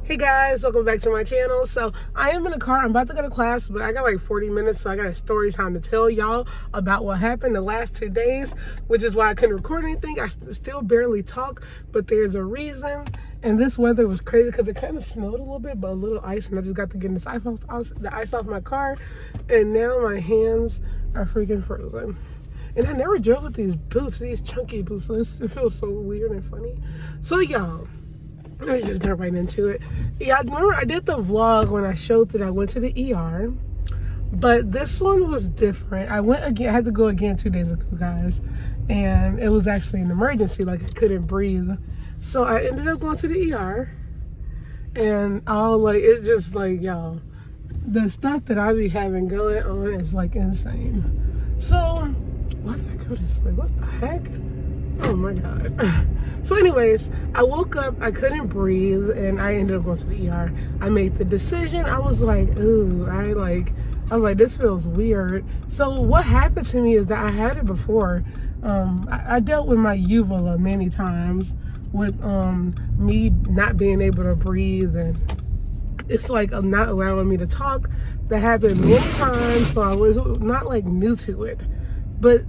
Hey guys, welcome back to my channel. So I am in the car. I'm about to go to class, but I got like 40 minutes, so I got a story time to tell y'all about what happened the last 2 days, which is why I couldn't record anything. I still barely talk, but there's a reason. And this weather was crazy because it kind of snowed a little bit, but a little ice, and I just got to get the ice off my car, and now my hands are freaking frozen. And I never drove with these boots, these chunky boots, so it feels so weird and funny. So y'all, let me just jump right into it. Yeah, I remember I did the vlog when I showed that I went to the ER, but this one was different. I went again. I had to go again 2 days ago, guys, and it was actually an emergency. Like, I couldn't breathe, so I ended up going to the ER, and it's just like, y'all, the stuff that I be having going on is like insane. So why did I go this way? What the heck? Oh my God. So anyways, I woke up, I couldn't breathe, and I ended up going to the ER. I made the decision. I was like, ooh, I was like, this feels weird. So what happened to me is that I had it before. I dealt with my uvula many times with me not being able to breathe, and it's like not allowing me to talk. That happened many times, so I was not like new to it. But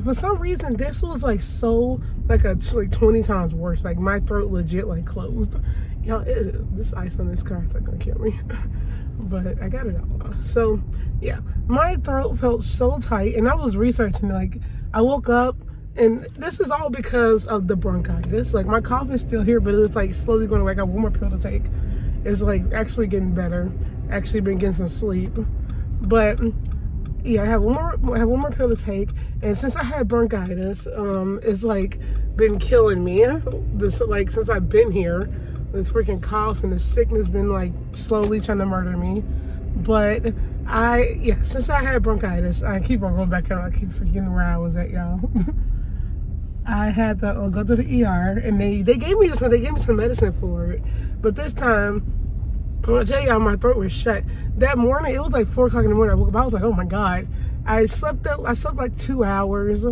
for some reason, this was like so, like 20 times worse. Like, my throat legit like closed. Y'all, this ice on this car is like gonna kill me. But I got it all off. So yeah, my throat felt so tight, and I was researching, like, I woke up, and this is all because of the bronchitis. Like, my cough is still here, but it's like slowly going away. I got one more pill to take. It's like actually getting better. Actually been getting some sleep. But yeah, I have one more pill to take, and since I had bronchitis, it's like been killing me. Like, since I've been here, this freaking cough and the sickness been like slowly trying to murder me. But since I had bronchitis, I keep on going back out. I keep forgetting where I was at, y'all. I had to go to the ER, and they gave me some medicine for it. But this time, I want to tell y'all, my throat was shut. That morning, it was like 4 o'clock in the morning. I woke up, I was like, oh my God. I slept like 2 hours.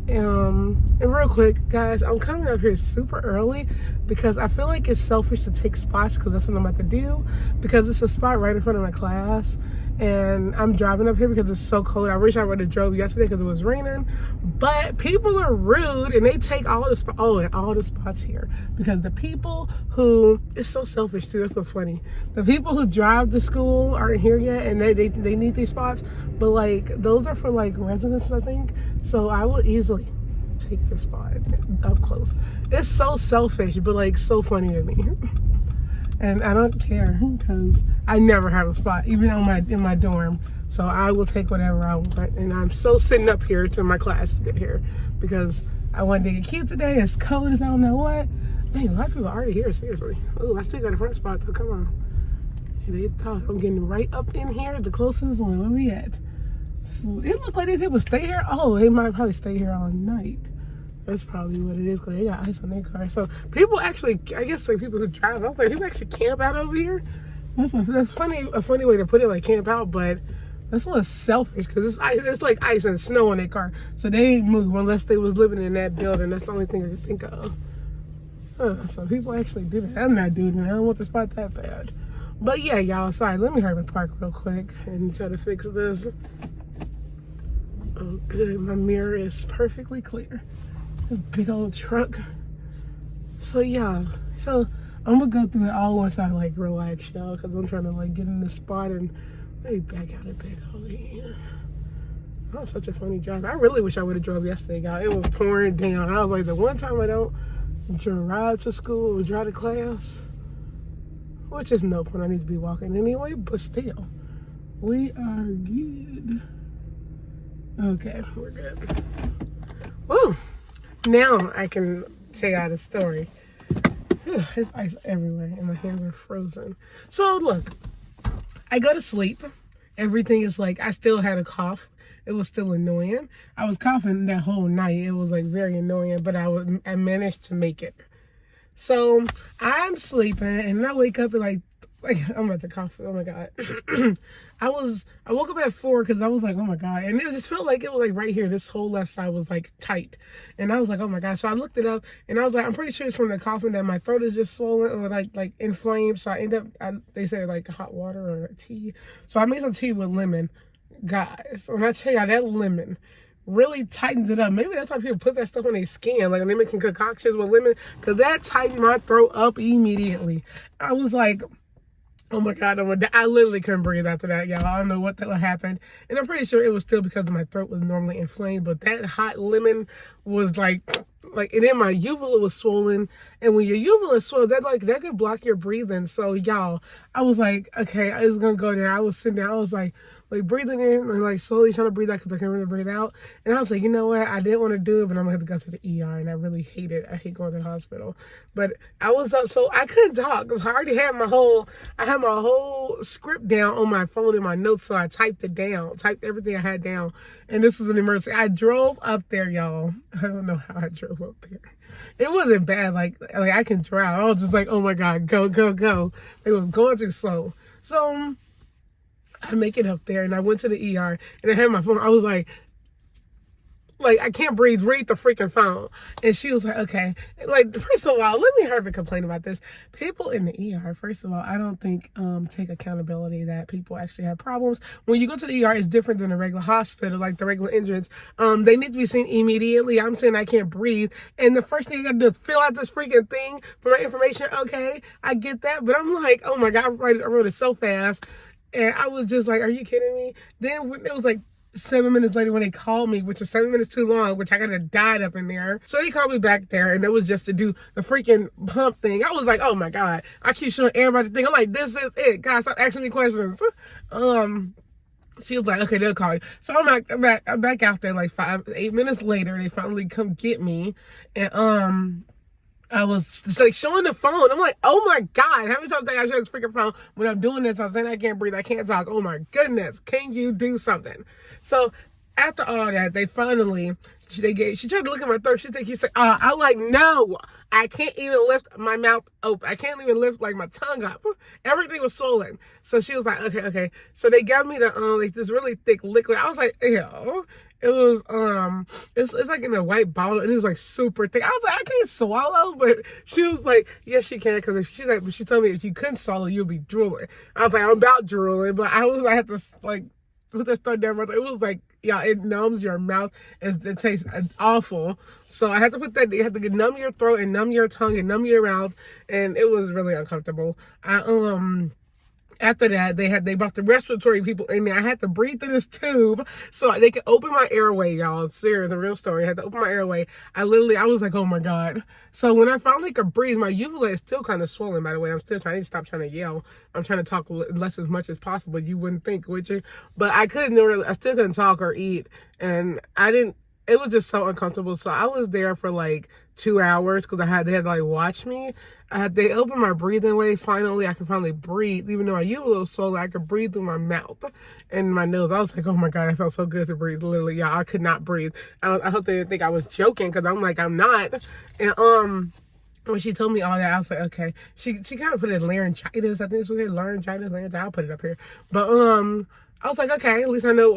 And real quick, guys, I'm coming up here super early because I feel like it's selfish to take spots, because that's what I'm about to do, because it's a spot right in front of my class. And I'm driving up here because it's so cold. I wish I would have drove yesterday because it was raining. But people are rude, and they take all the spots here. Because the people who, it's so selfish too, that's what's funny. The people who drive to school aren't here yet, and they need these spots. But like, those are for like residents, I think. So I will easily take this spot up close. It's so selfish, but like so funny to me. And I don't care, because I never have a spot, even in my dorm. So I will take whatever I want. And I'm so sitting up here till my class get here, because I wanted to get cute today. It's cold as I don't know what. Dang, a lot of people are already here, seriously. Ooh, I still got a front spot though, come on. They thought I'm getting right up in here, the closest one. Where we at? So it looked like these people stay here. Oh, they might probably stay here all night. That's probably what it is, because they got ice on their car. So people actually, I guess, like, people who drive, I was like, people actually camp out over here. That's funny, a funny way to put it, like camp out, but that's a little selfish, because it's like ice and snow on their car. So they ain't move unless they was living in that building. That's the only thing I can think of. So people actually do that. I'm not doing it. I don't want the spot that bad. But yeah, y'all, sorry. Let me hurry and park real quick and try to fix this. Oh, good. My mirror is perfectly clear. This big old truck. So yeah, so I'm gonna go through it all once I like relax, y'all, because I'm trying to like get in this spot. And let me back out a bit over here. I'm such a funny driver. I really wish I would have drove yesterday, y'all. It was pouring down. I was like, the one time I don't drive to school or drive to class, which is no point. I need to be walking anyway, but still, we are good. Okay, we're good. Woo! Now I can tell y'all the story. There's ice everywhere, and my hands are frozen. So look, I go to sleep. Everything is like, I still had a cough. It was still annoying. I was coughing that whole night. It was like very annoying, but I managed to make it. So I'm sleeping, and I wake up at like like, I'm at the coffee. Oh my God. I woke up at 4 because I was like, oh my God. And it just felt like it was like right here. This whole left side was like tight. And I was like, oh my God. So I looked it up and I was like, I'm pretty sure it's from the coughing that my throat is just swollen or like inflamed. So I end up, they said like hot water or tea. So I made some tea with lemon. Guys, when I tell y'all that lemon really tightens it up. Maybe that's why people put that stuff on their skin, like when they're making concoctions with lemon, because that tightened my throat up immediately. I was like, oh my God, I literally couldn't breathe after that, y'all. I don't know what happened. And I'm pretty sure it was still because my throat was normally inflamed, but that hot lemon was like, and then my uvula was swollen. And when your uvula is swollen, that could block your breathing. So y'all, I was like, okay, I was gonna go there. I was sitting there, I was like breathing in and like slowly trying to breathe out because I couldn't really breathe out. And I was like, you know what? I didn't want to do it, but I'm gonna have to go to the ER. And I really hate it. I hate going to the hospital. But I was up, so I couldn't talk because I already had my whole script down on my phone in my notes. So I typed it down, typed everything I had down. And this was an emergency. I drove up there, y'all. I don't know how I drove up there. It wasn't bad. Like I can drive. I was just like, oh my God, go, go, go. It was going too slow. So I make it up there and I went to the ER and I had my phone. I was like, I can't breathe, read the freaking phone. And she was like, okay. Like, first of all, let me hurry and complain about this. People in the ER, first of all, I don't think take accountability that people actually have problems. When you go to the ER, it's different than a regular hospital, like the regular entrance. They need to be seen immediately. I'm saying I can't breathe. And the first thing you gotta do is fill out this freaking thing for my information. Okay, I get that. But I'm like, oh my God, I wrote it so fast. And I was just like, are you kidding me? Then it was like 7 minutes later when they called me, which was 7 minutes too long, which I could have died up in there. So they called me back there and it was just to do the freaking pump thing. I was like, oh my God. I keep showing everybody the thing. I'm like, this is it. Guys, stop asking me questions. She was like, okay, they'll call you. So I'm back out there like 8 minutes later. They finally come get me. And I was just like showing the phone. I'm like, oh my God, how many times did I show this freaking phone when I'm doing this? I'm saying I can't breathe, I can't talk. Oh my goodness, can you do something? So after all that, they finally, she tried to look at my throat. She said, I'm like, no, I can't even lift my mouth open. I can't even lift like my tongue up. Everything was swollen. So she was like, okay. So they gave me the like this really thick liquid. I was like, ew. It was it's like in a white bottle and it was like super thick. I was like, I can't swallow, but she was like, yes you can, because she told me if you couldn't swallow you'll be drooling. I was like, I'm about drooling, but I had to like put that stuff down. It was like, yeah, it numbs your mouth and it tastes awful. So I had to put that, you have to numb your throat and numb your tongue and numb your mouth, and it was really uncomfortable. After that, they brought the respiratory people in there. I had to breathe through this tube so they could open my airway, y'all. Serious, a real story. I had to open my airway. I was like, oh my God. So when I finally could breathe, my uvula is still kind of swollen, by the way. I'm still trying to stop trying to yell. I'm trying to talk less as much as possible. You wouldn't think, would you? But I still couldn't talk or eat. And it was just so uncomfortable. So I was there for like 2 hours because they had to like watch me. They opened my breathing way. Finally, I could finally breathe. Even though my uvula was swollen, I could breathe through my mouth and my nose. I was like, oh my God, I felt so good to breathe. Literally, yeah, I could not breathe. I hope they didn't think I was joking because I'm like, I'm not. And when she told me all that, I was like, okay. She kind of put it laryngitis. I think it's weird. Laryngitis. I'll put it up here. But I was like, okay, at least I know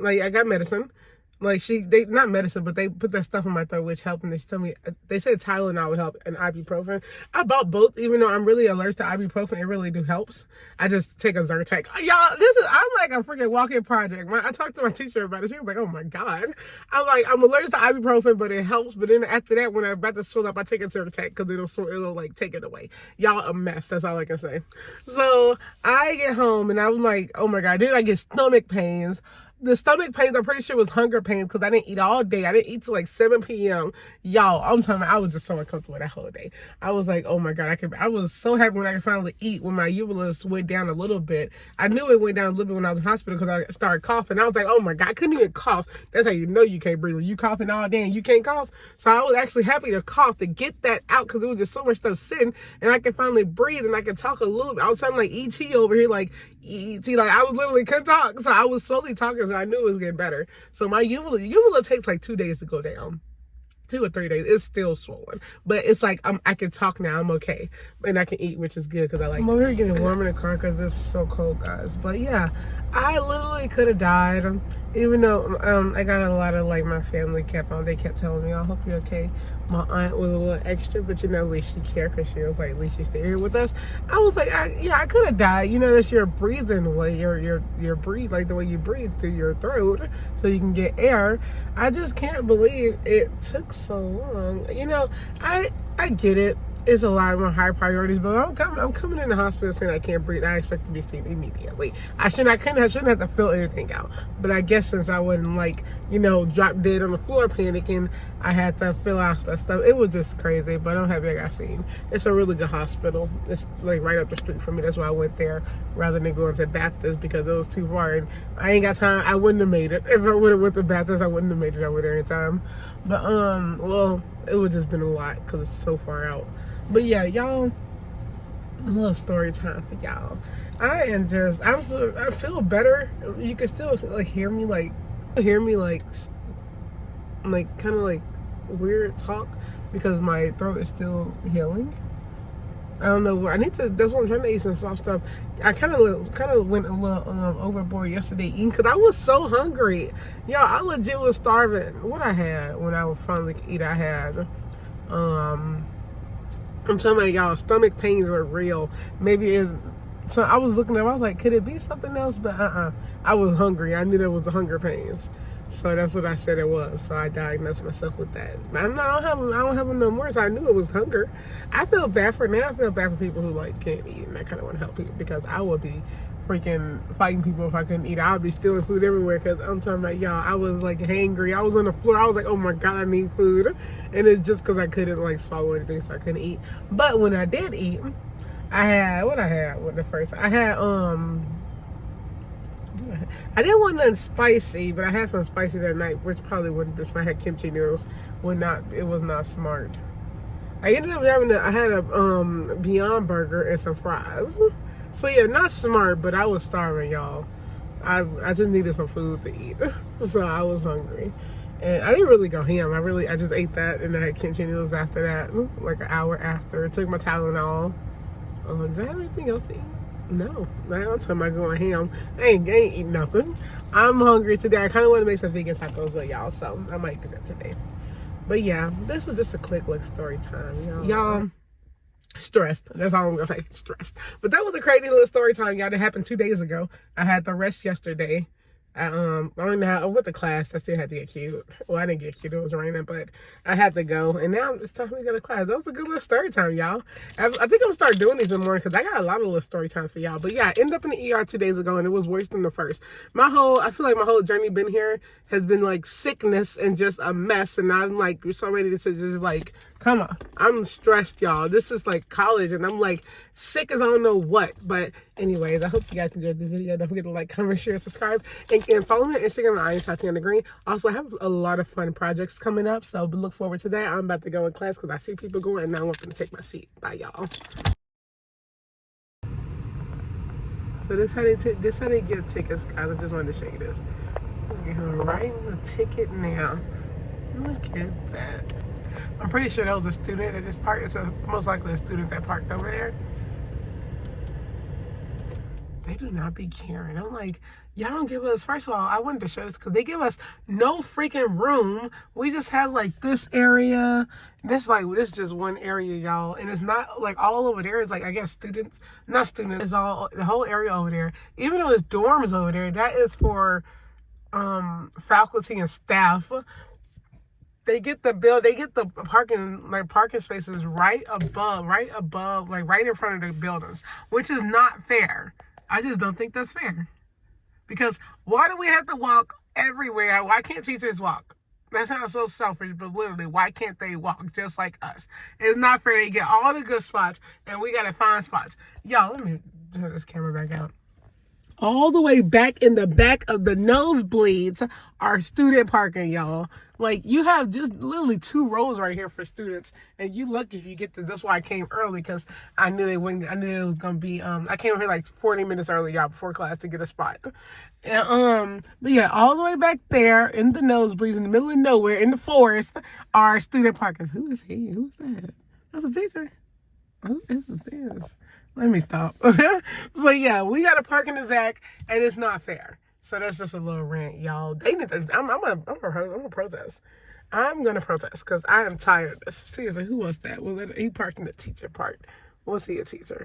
like I got medicine. Like they not medicine, but they put that stuff in my throat, which helped. And she told me, they said Tylenol would help and ibuprofen. I bought both, even though I'm really allergic to ibuprofen. It really do helps. I just take a Zyrtec. Y'all, I'm like a freaking walk-in project. I talked to my teacher about it. She was like, oh my God. I'm like, I'm allergic to ibuprofen, but it helps. But then after that, when I'm about to swell up, I take a Zyrtec because it'll like take it away. Y'all a mess. That's all I can say. So I get home and I'm like, oh my God. Then I get stomach pains. The stomach pains, I'm pretty sure it was hunger pains because I didn't eat all day. I didn't eat till like 7 p.m. Y'all, I'm telling you, I was just so uncomfortable that whole day. I was like, oh my God, I was so happy when I could finally eat, when my uvula went down a little bit. I knew it went down a little bit when I was in hospital because I started coughing. I was like, oh my God, I couldn't even cough. That's how you know you can't breathe. When you coughing all day and you can't cough. So I was actually happy to cough, to get that out because there was just so much stuff sitting and I could finally breathe and I could talk a little bit. I was sounding like E.T. over here, like E.T. Like I was literally couldn't talk. So I was slowly talking, so I knew it was getting better. So my uvula takes like 2 days to go down. 2 or 3 days. It's still swollen, but it's like I can talk now. I'm okay, and I can eat, which is good because I like. I'm over here getting warm in the car because it's so cold, guys. But yeah, I literally could have died, even though I got a lot of like my family they kept telling me, "I hope you're okay." My aunt was a little extra, but at least she cared because she was like, at least she stayed here with us. I was like, I could have died. That's your breathing way. Your breathe, like the way you breathe through your throat so you can get air. I just can't believe it took so long. I get it. It's a lot of my high priorities, but I'm coming in the hospital saying I can't breathe. I expect to be seen immediately. I shouldn't have to fill anything out. But I guess since I wasn't drop dead on the floor panicking, I had to fill out stuff. It was just crazy, but I'm happy I got seen. It's a really good hospital. It's like right up the street from me. That's why I went there rather than going to Baptist because it was too far. And I ain't got time. I wouldn't have made it. If I would have went to Baptist, I wouldn't have made it over there in time. But, well, it would just been a lot because it's so far out. But yeah, y'all, a little story time for y'all. I feel better. You can still hear me kind of weird talk because my throat is still healing. I don't know. That's what I'm trying to eat some soft stuff. I kind of went a little overboard yesterday eating because I was so hungry. Y'all, I legit was starving. What I had when I would finally eat, I had I'm telling y'all, stomach pains are real. So I was looking at it, I was like, could it be something else? But I was hungry. I knew there was the hunger pains. So that's what I said it was. So I diagnosed myself with that. I don't have no more. So I knew it was hunger. I feel bad for people who can't eat, and I kind of want to help people because I would be freaking fighting people if I couldn't eat. I would be stealing food everywhere because I'm talking about y'all. I was hangry. I was on the floor. I was like, oh my god, I need food, and it's just because I couldn't swallow anything, so I couldn't eat. But when I did eat, I had I didn't want nothing spicy, but I had some spicy that night, which probably wouldn't. If I had kimchi noodles, it was not smart. I ended up I had a Beyond Burger and some fries. So yeah, not smart, but I was starving, y'all. I just needed some food to eat, so I was hungry, and I didn't really go ham. I just ate that, and I had kimchi noodles after that, like an hour after. I took my Tylenol. Did I have anything else to eat? No, I'm talking about going ham. I ain't eating nothing. I'm hungry today. I kind of want to make some vegan tacos with y'all, so I might do that today. But yeah, this is just a quick story time, y'all. Stressed. That's all I'm gonna say. Stressed. But that was a crazy little story time, y'all. That happened 2 days ago. I had the rest yesterday. I went to class. I still had to get cute. Well, I didn't get cute. It was raining, but I had to go. And now it's time to go to class. That was a good little story time, y'all. I think I'm gonna start doing these in the morning because I got a lot of little story times for y'all. But yeah, I ended up in the ER 2 days ago, and it was worse than the first. I feel like my whole journey been here has been sickness and just a mess. And I'm so ready to just come on. I'm stressed, y'all. This is college, and I'm sick as I don't know what. But anyways, I hope you guys enjoyed the video. Don't forget to comment, share, subscribe, and follow me on Instagram at IamTatianaGreen. Also, I have a lot of fun projects coming up, so look forward to that. I'm about to go in class because I see people going, and I want them to take my seat. Bye, y'all. So this how they give tickets, guys. I just wanted to show you this. I'm writing the ticket now. Look at that. I'm pretty sure that was a student that just parked. It's most likely a student that parked over there. They do not be caring. I'm y'all don't give us, first of all, I wanted to show this because they give us no freaking room. We just have this area. This is just one area, y'all. And it's not all over there. It's I guess students, not students, it's all the whole area over there. Even though it's dorms over there, that is for faculty and staff. They get the parking spaces right above, right in front of the buildings, which is not fair. I just don't think that's fair. Because why do we have to walk everywhere? Why can't teachers walk? That sounds so selfish, but literally, why can't they walk just like us? It's not fair. They get all the good spots, and we gotta find spots. Y'all, let me turn this camera back out. All the way back in the back of the nosebleeds are student parking, y'all. Like, you have just literally 2 rows right here for students, and you lucky if you get this. That's why I came early, because I knew they wouldn't. I knew it was gonna be. I came here like 40 minutes early, y'all, before class to get a spot. And, but yeah, all the way back there in the nosebleeds, in the middle of nowhere, in the forest, are student parkers. Who is he? Who's that? That's a teacher. Who is this? Let me stop. So yeah, we got to park in the back, and it's not fair. So that's just a little rant, y'all. They need to. I'm gonna protest. I'm gonna protest because I am tired of this. Seriously, who was that? Was it he parked in the teacher part? Was he a teacher?